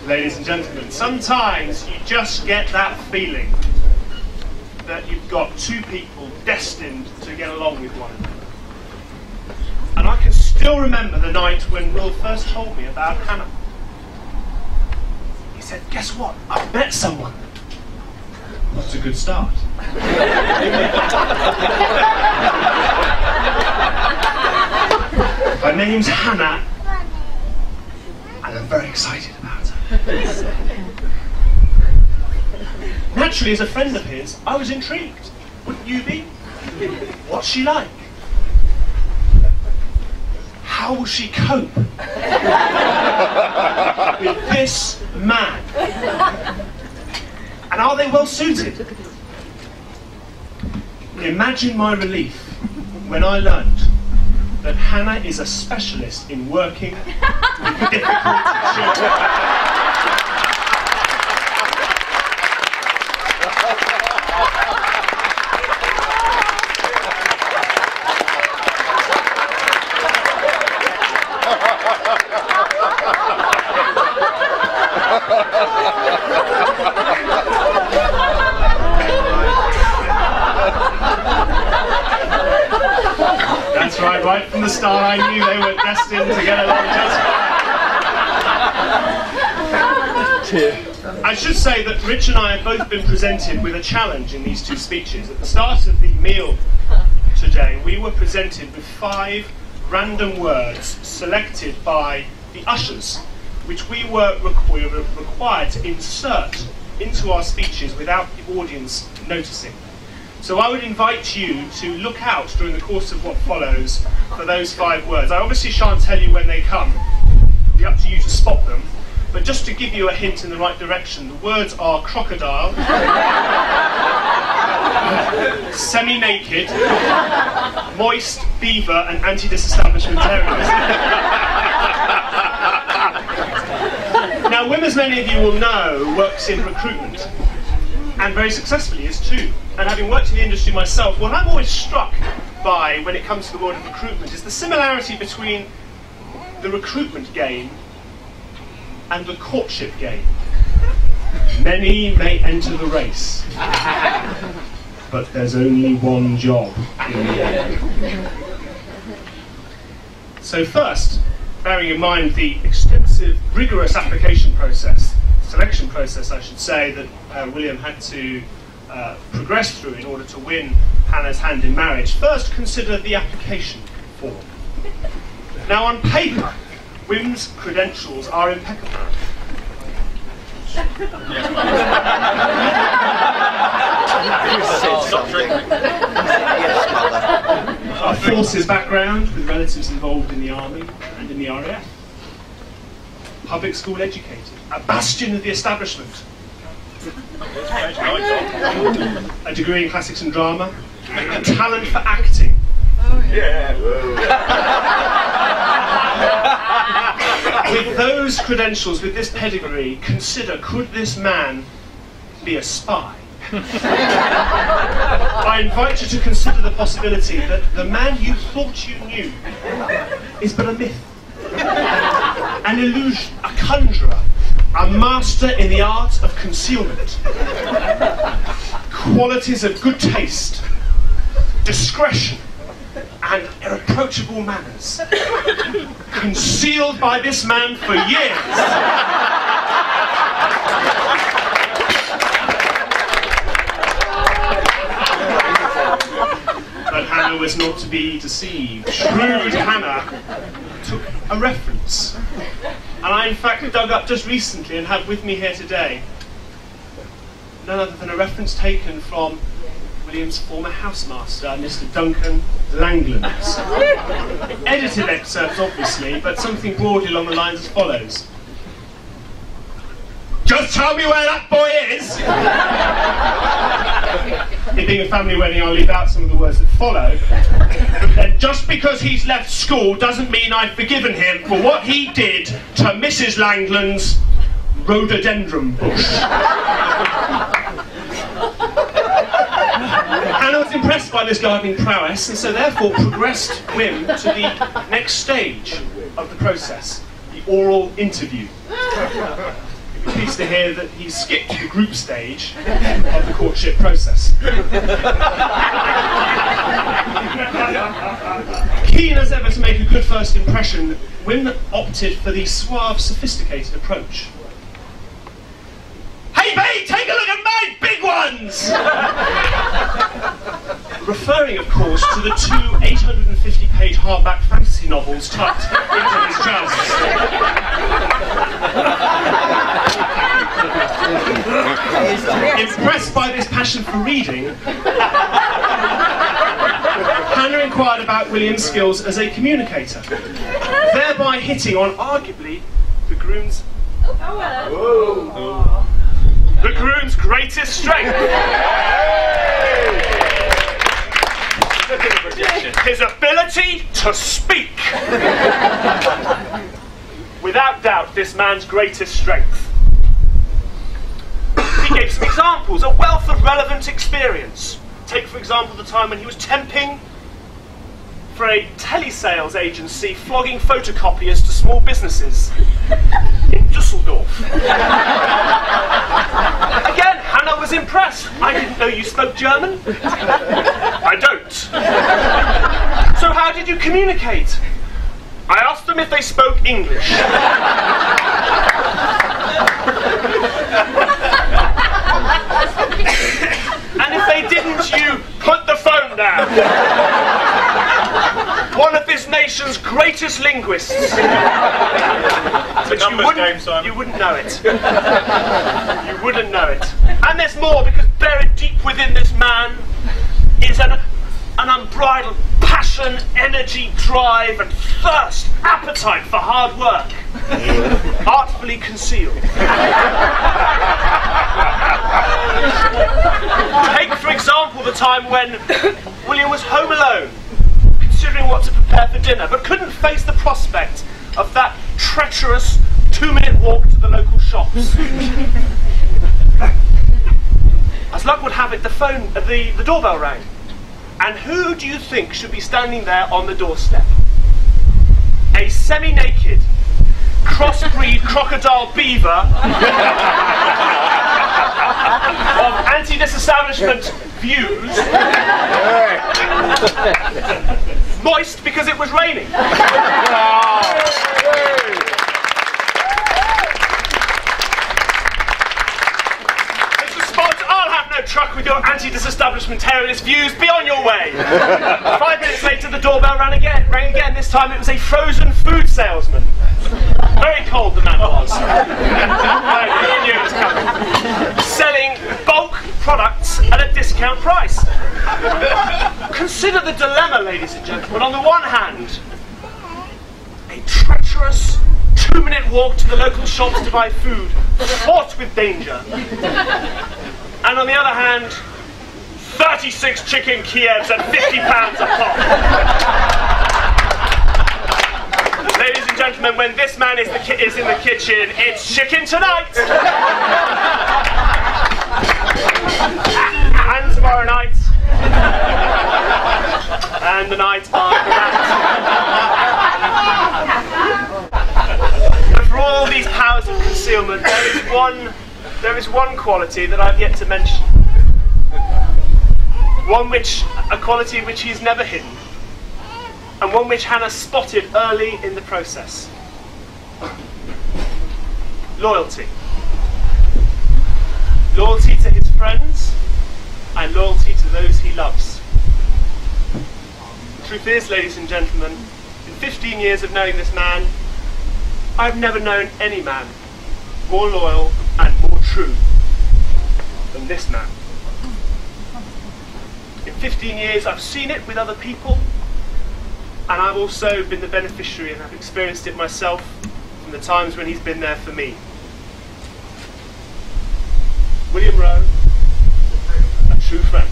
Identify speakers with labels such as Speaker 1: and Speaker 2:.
Speaker 1: Ladies and gentlemen, sometimes you just get that feeling that you've got two people destined to get along with one another. And I can still remember the night when Will first told me about Hannah. He said, "Guess what? I've met someone." That's a good start. Her name's Hannah, and I'm very excited about her. Naturally, as a friend of his, I was intrigued. Wouldn't you be? What's she like? How will she cope with this man? And are they well suited? Imagine my relief when I learned that Hannah is a specialist in working with difficult children. That's right from the start I knew they were destined to get along just fine. I should say that Rich and I have both been presented with a challenge in these two speeches. At the start of the meal today, we were presented with 5 random words selected by the ushers, which we were required to insert into our speeches without the audience noticing. So I would invite you to look out during the course of what follows for those 5 words. I obviously shan't tell you when they come. It'll be up to you to spot them. But just to give you a hint in the right direction, the words are crocodile, semi-naked, moist, beaver, and anti-disestablishmentarianism. Now, Wim, as many of you will know, works in recruitment, and very successfully is too. And having worked in the industry myself, what I'm always struck by when it comes to the world of recruitment is the similarity between the recruitment game and the courtship game. Many may enter the race, but there's only one job in the end. So first, bearing in mind the extensive, rigorous application process, selection process I should say, that William had to progress through in order to win Hannah's hand in marriage, first consider the application form. Now on paper, Wim's credentials are impeccable. A forces background with relatives involved in the army and in the RAF. Public school educated, a bastion of the establishment. A degree in classics and drama, a talent for acting. With those credentials, with this pedigree, consider, could this man be a spy? I invite you to consider the possibility that the man you thought you knew is but a myth, an illusion, a conjurer, a master in the art of concealment. Qualities of good taste, discretion, and irreproachable manners, concealed by this man for years. But Hannah was not to be deceived. Shrewd Hannah took a reference. And I in fact dug up just recently and have with me here today none other than a reference taken from William's former housemaster, Mr. Duncan Langlands. Edited excerpts, obviously, but something broadly along the lines as follows. Just tell me where that boy is! It being a family wedding, I'll leave out some of the words that follow. Then just because he's left school doesn't mean I've forgiven him for what he did to Mrs. Langland's rhododendron bush. And I was impressed by this gardening prowess, and so therefore progressed Wim to the next stage of the process, the oral interview. You'll be pleased to hear that he skipped the group stage of the courtship process. Keen as ever to make a good first impression, Wynne opted for the suave, sophisticated approach. "Hey mate, take a look at my big ones!" Referring, of course, to the two 850-page hardback fantasy novels tucked into his trousers. Impressed by this passion for reading, Hannah inquired about William's skills as a communicator, thereby hitting on arguably the groom's greatest strength. His ability to speak. Without doubt, this man's greatest strength. He gave some examples, a wealth of relevant experience. Take, for example, the time when he was temping for a telesales agency, flogging photocopiers to small businesses in Dusseldorf. Again, Hannah was impressed. "I didn't know you spoke German." "I don't." "So how did you communicate?" "I asked them if they spoke English." "And if they didn't, you put the phone down." One of this nation's greatest linguists. But you wouldn't know it. You wouldn't know it. And there's more, because buried deep within this man is an unbridled passion, energy, drive, and thirst, appetite for hard work, artfully concealed. Take, for example, the time when William was home alone, considering what to prepare for dinner, but couldn't face the prospect of that treacherous 2-minute walk to the local shops. As luck would have it, the doorbell rang. And who do you think should be standing there on the doorstep? A semi-naked, crossbreed crocodile beaver of anti-disestablishment views, moist because it was raining. Mr. Spot, I'll have no truck with your anti-disestablishmentarianist views. Be on your way. 5 minutes later, the doorbell rang again. This time it was a frozen food salesman. Very cold the man was. I knew it was coming. Selling bulk products at a discount price. Consider the dilemma, ladies and gentlemen. On the one hand, a treacherous 2-minute walk to the local shops to buy food, fraught with danger. And on the other hand, 36 chicken Kievs at £50 a pop. Ladies and gentlemen, when this man is in the kitchen, it's chicken tonight! And tomorrow night. And the night after that. But for all these powers of concealment, there is one quality that I've yet to mention. A quality which he's never hidden. And one which Hannah spotted early in the process. Loyalty. Loyalty to his friends and loyalty to those he loves. The truth is, ladies and gentlemen, in 15 years of knowing this man, I've never known any man more loyal and more true than this man. In 15 years I've seen it with other people, and I've also been the beneficiary, and I've experienced it myself from the times when he's been there for me. William Rowe, a true friend.